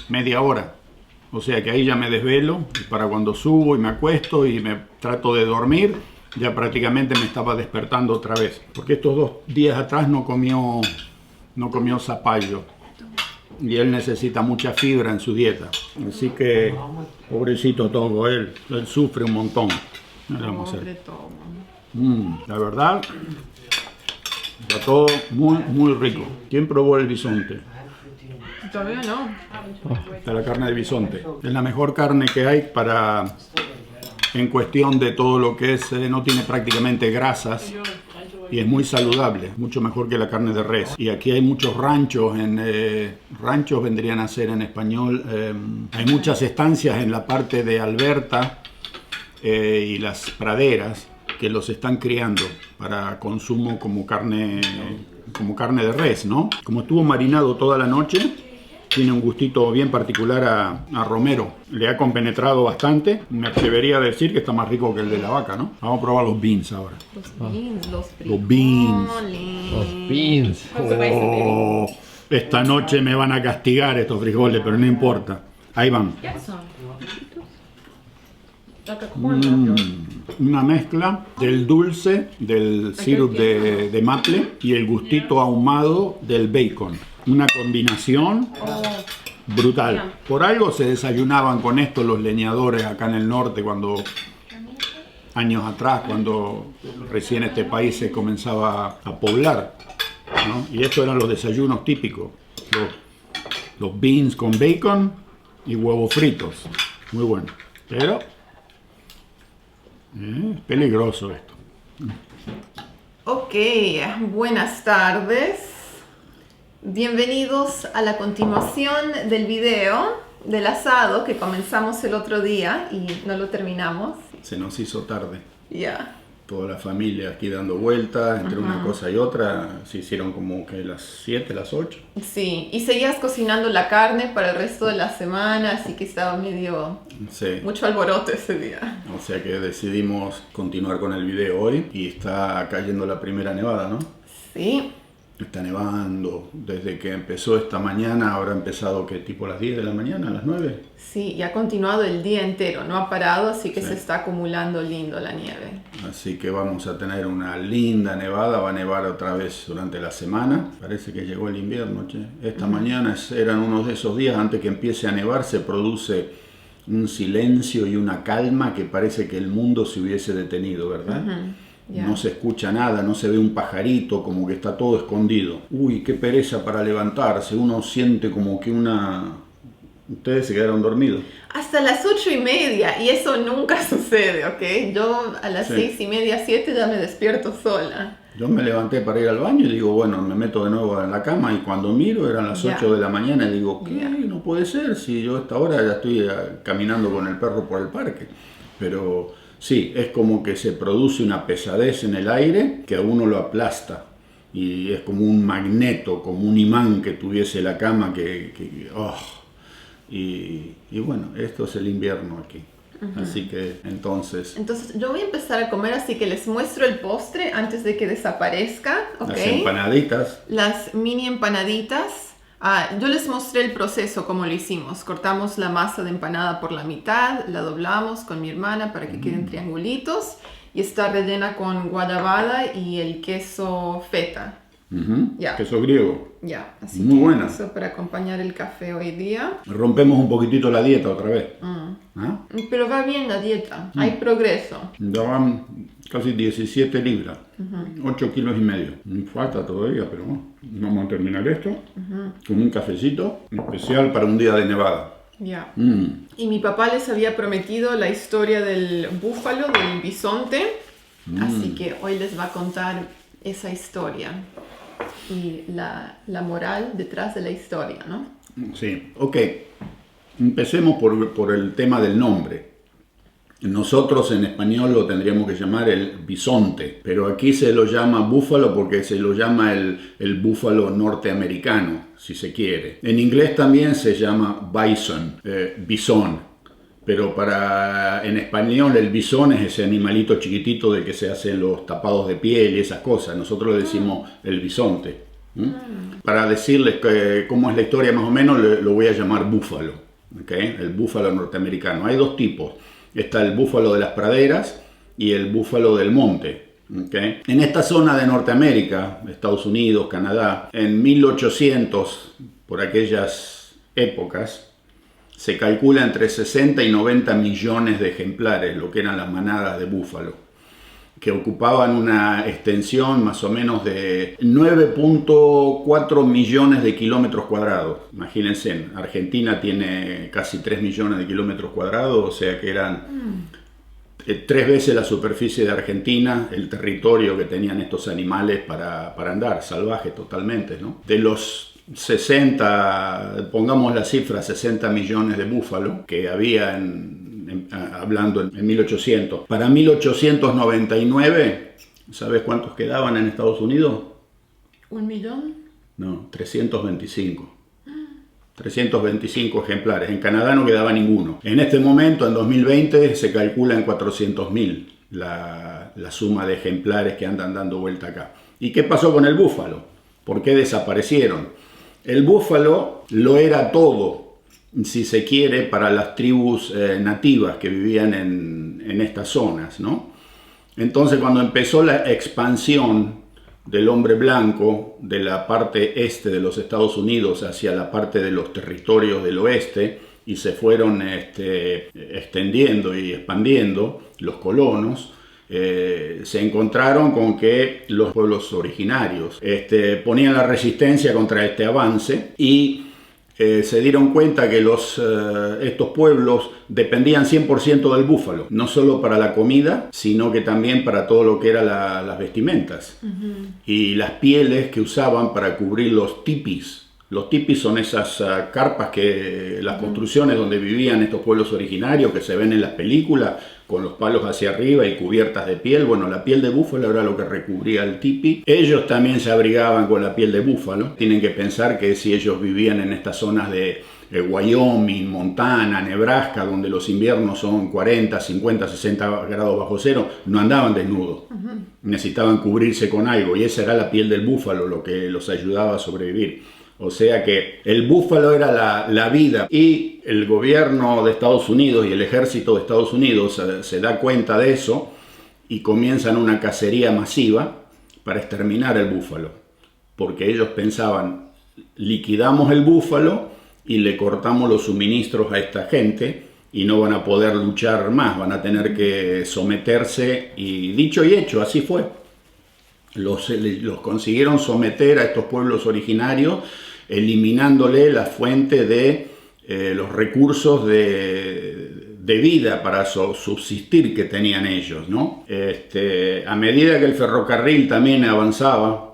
media hora. O sea que ahí ya me desvelo y para cuando subo y me acuesto y me trato de dormir, ya prácticamente me estaba despertando otra vez. Porque estos 2 días atrás no comió zapallo. Y él necesita mucha fibra en su dieta. Así que, pobrecito Togo, él sufre un montón. ¿Qué le vamos a hacer? La verdad, está todo muy, muy rico. ¿Quién probó el bisonte? Todavía no. Está la carne de bisonte. Es la mejor carne que hay en cuestión de todo lo que es, no tiene prácticamente grasas. Y es muy saludable, mucho mejor que la carne de res. Y aquí hay muchos ranchos, ranchos vendrían a ser en español, hay muchas estancias en la parte de Alberta y las praderas que los están criando para consumo como carne de res, ¿no? Como estuvo marinado toda la noche, tiene un gustito bien particular a romero. Le ha compenetrado bastante. Me atrevería a decir que está más rico que el de la vaca, ¿no? Vamos a probar los beans ahora. Los beans, los Los beans. Los beans. Oh, esta noche me van a castigar estos frijoles, pero no importa. Ahí van. Get some. Like a corn Una mezcla del dulce, del sirup de maple y el gustito ahumado del bacon. Una combinación brutal. Por algo se desayunaban con esto los leñadores acá en el norte años atrás, cuando recién este país se comenzaba a poblar, ¿no? Y estos eran los desayunos típicos. Los beans con bacon y huevos fritos. Muy bueno. Pero es peligroso esto. Ok, buenas tardes. Bienvenidos a la continuación del video del asado que comenzamos el otro día y no lo terminamos. Se nos hizo tarde. Ya. Toda la familia aquí dando vueltas entre una cosa y otra. Se hicieron como que las 7, las 8. Sí, y seguías cocinando la carne para el resto de la semana, así que estaba Sí. mucho alboroto ese día. O sea que decidimos continuar con el video hoy y está cayendo la primera nevada, ¿no? Sí. Está nevando desde que empezó esta mañana. Habrá empezado que tipo a las 10 de la mañana, a las 9. Sí, y ha continuado el día entero, no ha parado, así que Sí. se está acumulando lindo la nieve. Así que vamos a tener una linda nevada. Va a nevar otra vez durante la semana. Parece que llegó el invierno, che. Esta mañana eran unos de esos días antes que empiece a nevar. Se produce un silencio y una calma que parece que el mundo se hubiese detenido, ¿verdad? Ya. No se escucha nada, no se ve un pajarito, como que está todo escondido. Uy, qué pereza para levantarse. Uno siente como que Ustedes se quedaron dormidos. Hasta las 8:30, y eso nunca sucede, ¿ok? Yo a las 6:30, 7 ya me despierto sola. Yo me levanté para ir al baño y digo, bueno, me meto de nuevo en la cama y cuando miro eran las 8 de la mañana y digo, ¿qué? No puede ser si yo a esta hora ya estoy caminando con el perro por el parque. Pero sí, es como que se produce una pesadez en el aire que a uno lo aplasta. Y es como un magneto, como un imán que tuviese la cama Y bueno, esto es el invierno aquí. Así que entonces yo voy a empezar a comer, así que les muestro el postre antes de que desaparezca, ¿ok? las empanaditas. Las mini empanaditas. Yo les mostré el proceso, como lo hicimos. Cortamos la masa de empanada por la mitad, la doblamos con mi hermana para que queden triangulitos y está rellena con guayabada y el queso feta. Ya. Queso griego. Ya, así Muy que buena. eso para acompañar el café hoy día. Rompemos un poquitito la dieta otra vez. ¿Ah? Pero va bien la dieta, hay progreso. Ya van casi 17 libras, 8 kilos y medio. Me falta todavía, pero bueno, vamos a terminar esto con un cafecito especial para un día de nevada. Ya. Y mi papá les había prometido la historia del búfalo, del bisonte, así que hoy les va a contar esa historia y la moral detrás de la historia, ¿no? Sí, ok. Empecemos por el tema del nombre. Nosotros en español lo tendríamos que llamar el bisonte, pero aquí se lo llama búfalo porque se lo llama el búfalo norteamericano, si se quiere. En inglés también se llama bison, bisón, pero en español el bisón es ese animalito chiquitito del que se hacen los tapados de piel y esas cosas. Nosotros le decimos el bisonte. Para decirles cómo es la historia más o menos, lo voy a llamar búfalo, ¿okay? El búfalo norteamericano. Hay dos tipos. Está el búfalo de las praderas y el búfalo del monte. ¿Okay? En esta zona de Norteamérica, Estados Unidos, Canadá, en 1800, por aquellas épocas, se calcula entre 60 y 90 millones de ejemplares, lo que eran las manadas de búfalo, que ocupaban una extensión más o menos de 9.4 millones de kilómetros cuadrados. Imagínense, Argentina tiene casi 3 millones de kilómetros cuadrados, o sea que eran 3 veces la superficie de Argentina, el territorio que tenían estos animales para andar, salvajes totalmente, ¿no? De los 60, pongamos la cifra, 60 millones de búfalos que había hablando en 1800. Para 1899, ¿sabes cuántos quedaban en Estados Unidos? ¿1 millón? No, 325. 325 ejemplares. En Canadá no quedaba ninguno. En este momento, en 2020, se calcula en 400.000 la suma de ejemplares que andan dando vuelta acá. ¿Y qué pasó con el búfalo? ¿Por qué desaparecieron? El búfalo lo era todo, si se quiere, para las tribus nativas que vivían en estas zonas, ¿no? Entonces, cuando empezó la expansión del hombre blanco de la parte este de los Estados Unidos hacia la parte de los territorios del oeste, y se fueron extendiendo y expandiendo los colonos, se encontraron con que los pueblos originarios ponían la resistencia contra este avance y se dieron cuenta que estos pueblos dependían 100% del búfalo, no solo para la comida, sino que también para todo lo que eran las vestimentas y las pieles que usaban para cubrir los tipis. Los tipis son esas carpas las construcciones donde vivían estos pueblos originarios que se ven en las películas, con los palos hacia arriba y cubiertas de piel. Bueno, la piel de búfalo era lo que recubría el tipi. Ellos también se abrigaban con la piel de búfalo. Tienen que pensar que si ellos vivían en estas zonas de Wyoming, Montana, Nebraska, donde los inviernos son 40, 50, 60 grados bajo cero, no andaban desnudos. Necesitaban cubrirse con algo y esa era la piel del búfalo lo que los ayudaba a sobrevivir. O sea que el búfalo era la vida, y el gobierno de Estados Unidos y el ejército de Estados Unidos se da cuenta de eso y comienzan una cacería masiva para exterminar el búfalo, porque ellos pensaban, liquidamos el búfalo y le cortamos los suministros a esta gente y no van a poder luchar más, van a tener que someterse, y dicho y hecho, así fue. Los consiguieron someter a estos pueblos originarios, eliminándole la fuente de los recursos de vida para subsistir que tenían ellos, ¿no? A medida que el ferrocarril también avanzaba,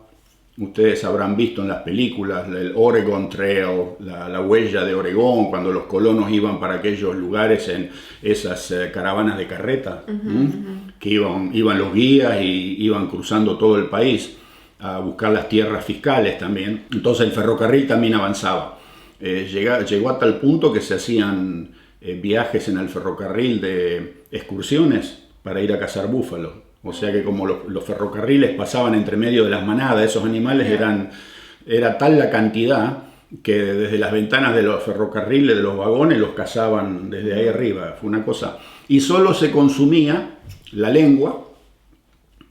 ustedes habrán visto en las películas el Oregon Trail, la huella de Oregón, cuando los colonos iban para aquellos lugares en esas caravanas de carreta, que iban los guías y iban cruzando todo el país a buscar las tierras fiscales también. Entonces el ferrocarril también avanzaba. Llegó a tal punto que se hacían viajes en el ferrocarril de excursiones para ir a cazar búfalos. O sea que como los ferrocarriles pasaban entre medio de las manadas, esos animales era tal la cantidad que desde las ventanas de los ferrocarriles, de los vagones, los cazaban desde ahí arriba. Fue una cosa. Y solo se consumía la lengua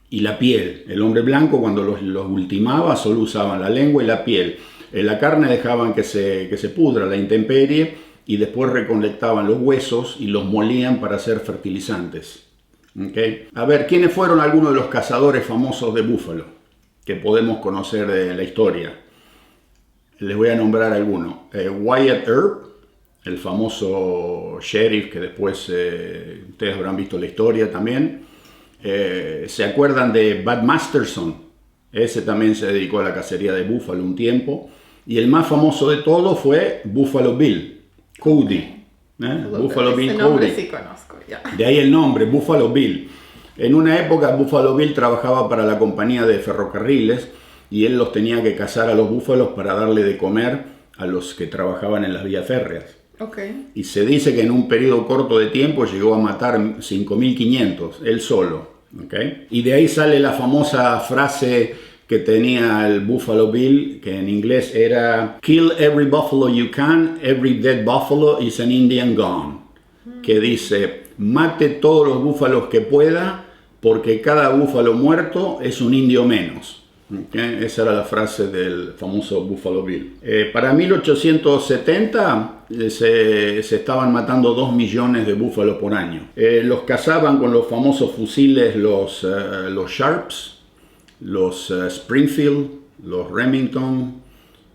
y la piel. El hombre blanco, cuando los ultimaba, solo usaban la lengua y la piel. La carne dejaban que se pudra, la intemperie, y después recolectaban los huesos y los molían para hacer fertilizantes. Okay. A ver, ¿quiénes fueron algunos de los cazadores famosos de búfalo que podemos conocer de la historia? Les voy a nombrar algunos. Wyatt Earp, el famoso sheriff que después ustedes habrán visto la historia también. ¿Se acuerdan de Bud Masterson? Ese también se dedicó a la cacería de búfalo un tiempo. Y el más famoso de todos fue Buffalo Bill Cody. Buffalo Bill Cody. Sí conozco, ya. De ahí el nombre, Buffalo Bill. En una época Buffalo Bill trabajaba para la compañía de ferrocarriles y él los tenía que cazar a los búfalos para darle de comer a los que trabajaban en las vías férreas. Ok. Y se dice que en un periodo corto de tiempo llegó a matar 5.500, él solo. ¿Okay? Y de ahí sale la famosa frase que tenía el Buffalo Bill, que en inglés era "Kill every buffalo you can, every dead buffalo is an Indian gone", que dice, mate todos los búfalos que pueda, porque cada búfalo muerto es un indio menos. ¿Okay? Esa era la frase del famoso Buffalo Bill. Para 1870 se estaban matando 2 millones de búfalos por año. Los cazaban con los famosos fusiles, los Sharps, los Springfield, los Remington,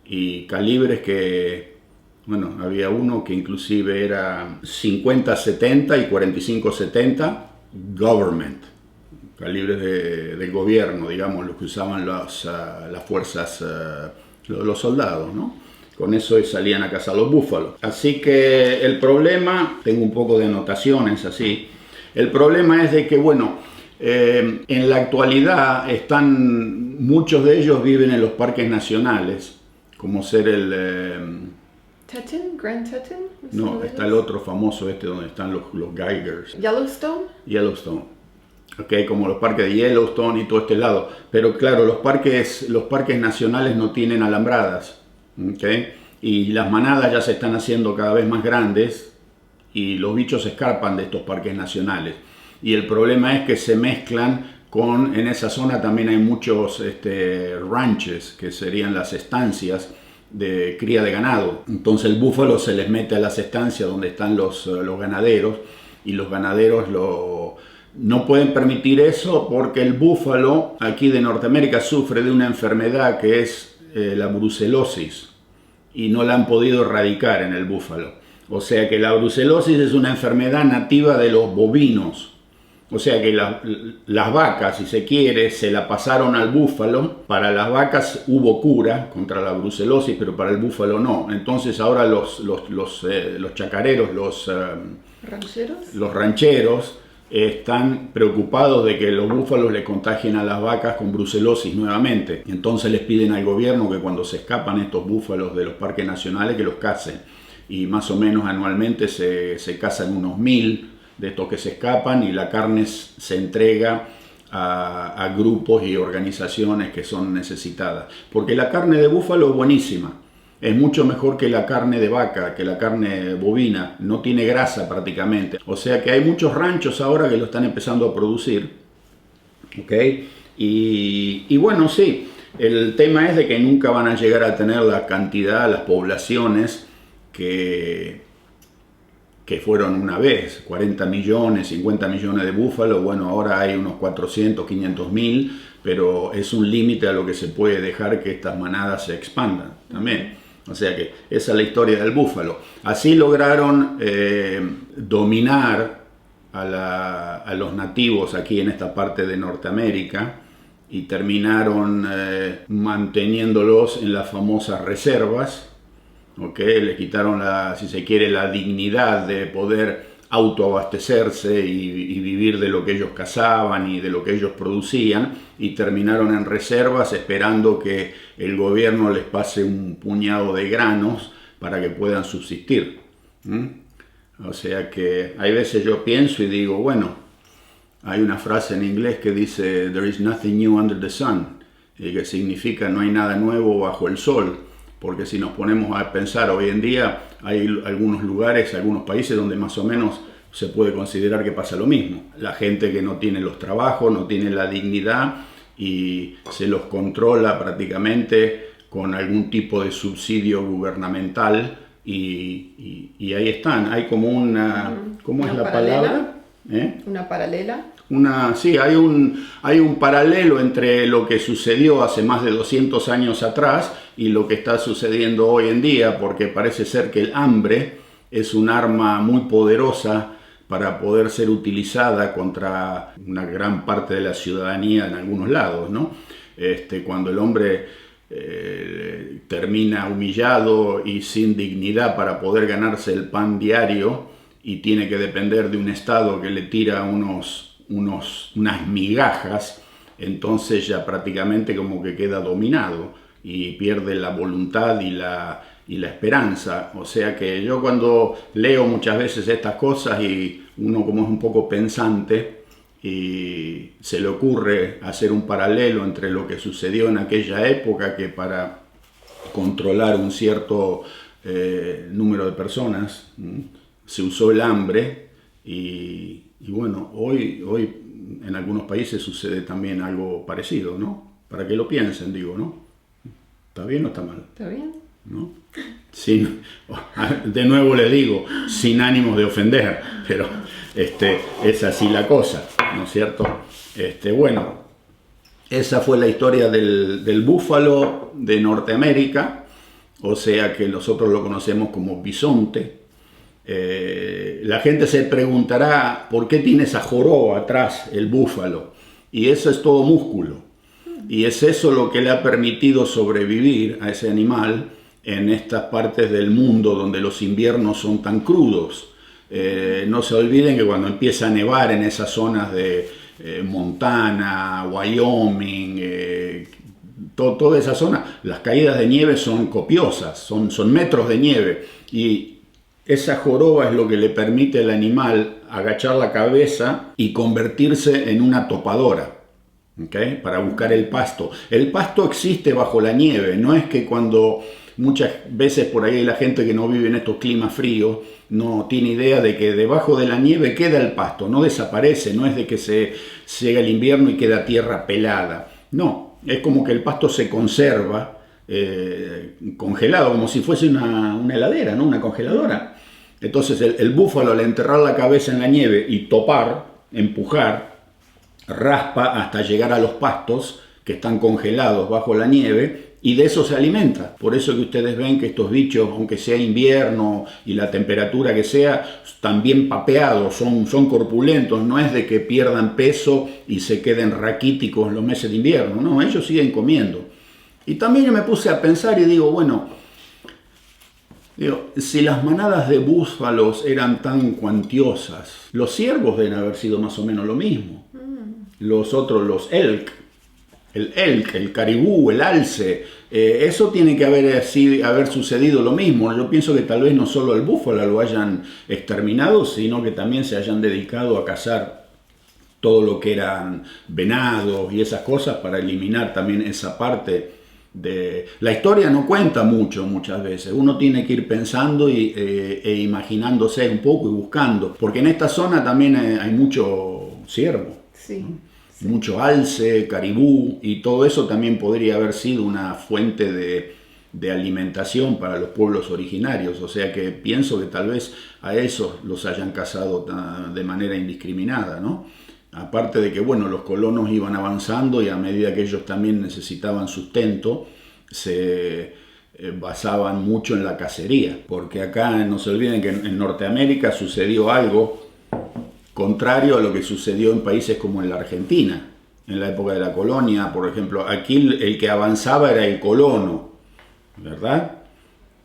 y calibres que, bueno, había uno que inclusive era 50-70 y 45-70 Government, calibres del gobierno, digamos, los que usaban las fuerzas, los soldados, ¿no? Con eso salían a cazar los búfalos. Así que el problema, tengo un poco de anotaciones así, el problema es de que, bueno, en la actualidad muchos de ellos viven en los parques nacionales, como ser el... Teton, Grand Teton. No, está el otro famoso donde están los Geigers. Yellowstone. Okay, como los parques de Yellowstone y todo este lado. Pero claro, los parques nacionales no tienen alambradas. Okay, y las manadas ya se están haciendo cada vez más grandes y los bichos escapan de estos parques nacionales. Y el problema es que se mezclan en esa zona también hay muchos ranches, que serían las estancias de cría de ganado. Entonces el búfalo se les mete a las estancias donde están los ganaderos, y los ganaderos no pueden permitir eso porque el búfalo aquí de Norteamérica sufre de una enfermedad que es la brucelosis, y no la han podido erradicar en el búfalo. O sea que la brucelosis es una enfermedad nativa de los bovinos. O sea que las vacas, si se quiere, se la pasaron al búfalo. Para las vacas hubo cura contra la brucelosis, pero para el búfalo no. Entonces ahora los chacareros, los rancheros, están preocupados de que los búfalos le contagien a las vacas con brucelosis nuevamente. Entonces les piden al gobierno que cuando se escapan estos búfalos de los parques nacionales, que los cacen. Y más o menos anualmente se cazan unos 1000 de estos que se escapan, y la carne se entrega a grupos y organizaciones que son necesitadas. Porque la carne de búfalo es buenísima. Es mucho mejor que la carne de vaca, que la carne bovina. No tiene grasa prácticamente. O sea que hay muchos ranchos ahora que lo están empezando a producir. ¿Okay? Y bueno, sí, el tema es de que nunca van a llegar a tener la cantidad, las poblaciones que fueron una vez. 40 millones, 50 millones de búfalos. Bueno, ahora hay unos 400, 500 mil, pero es un límite a lo que se puede dejar que estas manadas se expandan también. O sea que esa es la historia del búfalo. Así lograron dominar a los nativos aquí en esta parte de Norteamérica, y terminaron manteniéndolos en las famosas reservas. ¿Okay? Les quitaron, si se quiere, la dignidad de poder autoabastecerse y vivir de lo que ellos cazaban y de lo que ellos producían, y terminaron en reservas esperando que el gobierno les pase un puñado de granos para que puedan subsistir. O sea que hay veces yo pienso y digo, bueno, hay una frase en inglés que dice "There is nothing new under the sun", que significa no hay nada nuevo bajo el sol. Porque si nos ponemos a pensar, hoy en día hay algunos lugares, algunos países donde más o menos se puede considerar que pasa lo mismo. La gente que no tiene los trabajos, no tiene la dignidad, y se los controla prácticamente con algún tipo de subsidio gubernamental, y ahí están. Hay como una... ¿Cómo es la palabra? ¿Una paralela? Sí, hay un paralelo entre lo que sucedió hace más de 200 años atrás y lo que está sucediendo hoy en día, porque parece ser que el hambre es un arma muy poderosa para poder ser utilizada contra una gran parte de la ciudadanía en algunos lados, ¿no? Cuando el hombre termina humillado y sin dignidad para poder ganarse el pan diario, y tiene que depender de un Estado que le tira unas migajas, entonces ya prácticamente como que queda dominado y pierde la voluntad y la esperanza. O sea que yo cuando leo muchas veces estas cosas y uno como es un poco pensante y se le ocurre hacer un paralelo entre lo que sucedió en aquella época, que para controlar un cierto número de personas se usó el hambre y bueno, hoy en algunos países sucede también algo parecido, ¿no? Para que lo piensen, digo, ¿no? ¿Está bien o está mal? ¿Está bien? ¿No? De nuevo le digo, sin ánimos de ofender, pero es así la cosa, ¿no es cierto? Bueno, esa fue la historia del búfalo de Norteamérica, o sea que nosotros lo conocemos como bisonte. La gente se preguntará por qué tiene esa joroba atrás el búfalo, y eso es todo músculo, y es eso lo que le ha permitido sobrevivir a ese animal en estas partes del mundo donde los inviernos son tan crudos. No se olviden que cuando empieza a nevar en esas zonas de Montana, Wyoming, toda esa zona, las caídas de nieve son copiosas, son metros de nieve, y esa joroba es lo que le permite al animal agachar la cabeza y convertirse en una topadora, ¿okay? Para buscar el pasto. El pasto existe bajo la nieve, no es que cuando muchas veces por ahí la gente que no vive en estos climas fríos no tiene idea de que debajo de la nieve queda el pasto, no desaparece, no es de que se llega el invierno y queda tierra pelada, no, es como que el pasto se conserva congelado, como si fuese una heladera, ¿no? Una congeladora. Entonces el búfalo, al enterrar la cabeza en la nieve y topar, empujar, raspa hasta llegar a los pastos que están congelados bajo la nieve, y de eso se alimenta. Por eso que ustedes ven que estos bichos, aunque sea invierno y la temperatura que sea, están bien papeados, son corpulentos, no es de que pierdan peso y se queden raquíticos los meses de invierno, no, ellos siguen comiendo. Y también yo me puse a pensar y digo, bueno, si las manadas de búfalos eran tan cuantiosas, los ciervos deben haber sido más o menos lo mismo. Los otros, los elk, el caribú, el alce, eso tiene que haber sucedido lo mismo. Yo pienso que tal vez no solo el búfalo lo hayan exterminado, sino que también se hayan dedicado a cazar todo lo que eran venados y esas cosas para eliminar también esa parte. La historia no cuenta muchas veces, uno tiene que ir pensando e imaginándose un poco y buscando, porque en esta zona también hay mucho ciervo, Sí, ¿no? sí. Mucho alce, caribú, y todo eso también podría haber sido una fuente de alimentación para los pueblos originarios, o sea que pienso que tal vez a esos los hayan cazado de manera indiscriminada, ¿no? Aparte de que, bueno, los colonos iban avanzando y a medida que ellos también necesitaban sustento, se basaban mucho en la cacería. Porque acá no se olviden que en Norteamérica sucedió algo contrario a lo que sucedió en países como en la Argentina. En la época de la colonia, por ejemplo, aquí el que avanzaba era el colono, ¿verdad?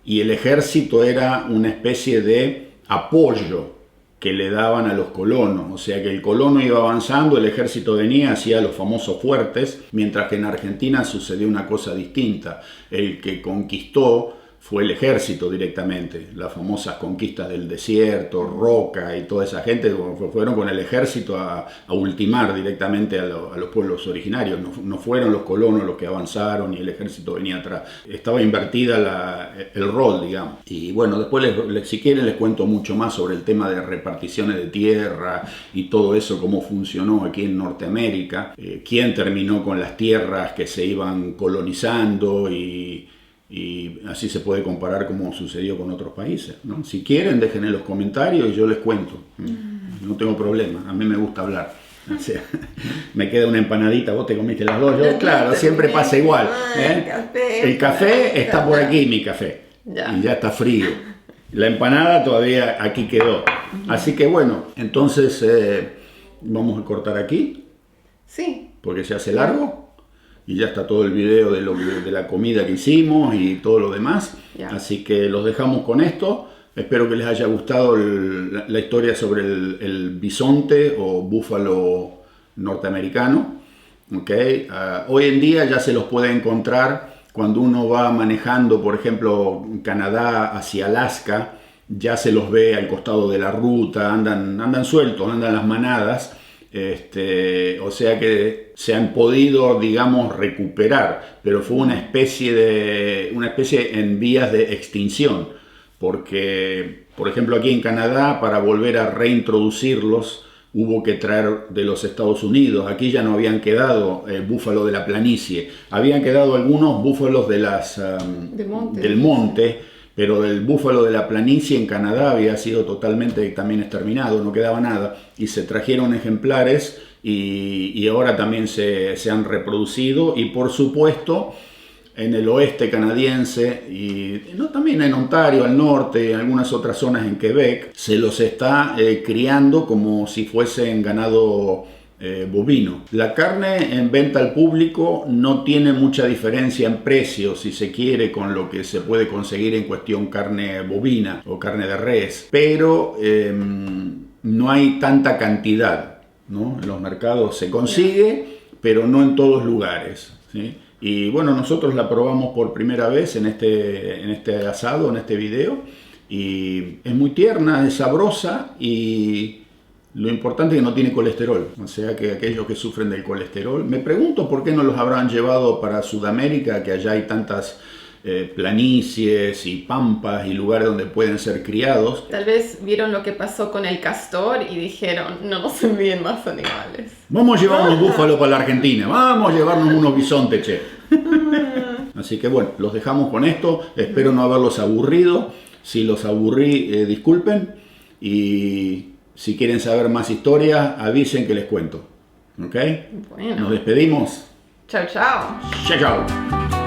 Y el ejército era una especie de apoyo que le daban a los colonos, o sea que el colono iba avanzando, el ejército venía, hacía los famosos fuertes, mientras que en Argentina sucedió una cosa distinta. El que conquistó fue el ejército directamente, las famosas conquistas del desierto, Roca y toda esa gente fueron con el ejército a ultimar directamente a los pueblos originarios, no fueron los colonos los que avanzaron y el ejército venía atrás, estaba invertida el rol, digamos. Y bueno, después si quieren les cuento mucho más sobre el tema de reparticiones de tierra y todo eso, cómo funcionó aquí en Norteamérica, quién terminó con las tierras que se iban colonizando y así se puede comparar como sucedió con otros países, ¿no? Si quieren, dejen en los comentarios y yo les cuento. No tengo problema, a mí me gusta hablar. O sea, me queda una empanadita, vos te comiste las dos, yo claro, siempre pasa igual. El café está por aquí, mi café, y ya está frío. La empanada todavía aquí quedó. Así que bueno, entonces vamos a cortar aquí. Sí. Porque se hace largo. Y ya está todo el video de la comida que hicimos y todo lo demás. Así que los dejamos con esto. Espero que les haya gustado la historia sobre el bisonte o búfalo norteamericano. ¿Okay? Hoy en día ya se los puede encontrar cuando uno va manejando, por ejemplo, en Canadá hacia Alaska, ya se los ve al costado de la ruta, andan sueltos, andan las manadas. O sea que se han podido, digamos, recuperar, pero fue una especie en vías de extinción, porque, por ejemplo, aquí en Canadá, para volver a reintroducirlos, hubo que traer de los Estados Unidos. Aquí ya no habían quedado búfalo de la planicie, habían quedado algunos búfalos de del monte, pero del búfalo de la planicie en Canadá había sido totalmente también exterminado, no quedaba nada, y se trajeron ejemplares y ahora también se han reproducido, y por supuesto en el oeste canadiense y también en Ontario, al norte, y en algunas otras zonas en Quebec, se los está criando como si fuesen ganado bovino. La carne en venta al público no tiene mucha diferencia en precio, si se quiere, con lo que se puede conseguir en cuestión carne bovina o carne de res, pero no hay tanta cantidad, ¿no? En los mercados se consigue, pero no en todos lugares, ¿sí? Y bueno, nosotros la probamos por primera vez en este asado, en este video, y es muy tierna, es sabrosa, y lo importante es que no tiene colesterol, o sea que aquellos que sufren del colesterol, me pregunto por qué no los habrán llevado para Sudamérica, que allá hay tantas planicies y pampas y lugares donde pueden ser criados. Tal vez vieron lo que pasó con el castor y dijeron, no nos envíen más animales. Vamos a llevar unos búfalos para la Argentina, vamos a llevarnos unos bisontes, che. Así que bueno, los dejamos con esto, espero no haberlos aburrido. Si los aburrí, disculpen, y si quieren saber más historias, avisen que les cuento. ¿Ok? Bueno. Nos despedimos. Chao, chao. Chao, chao.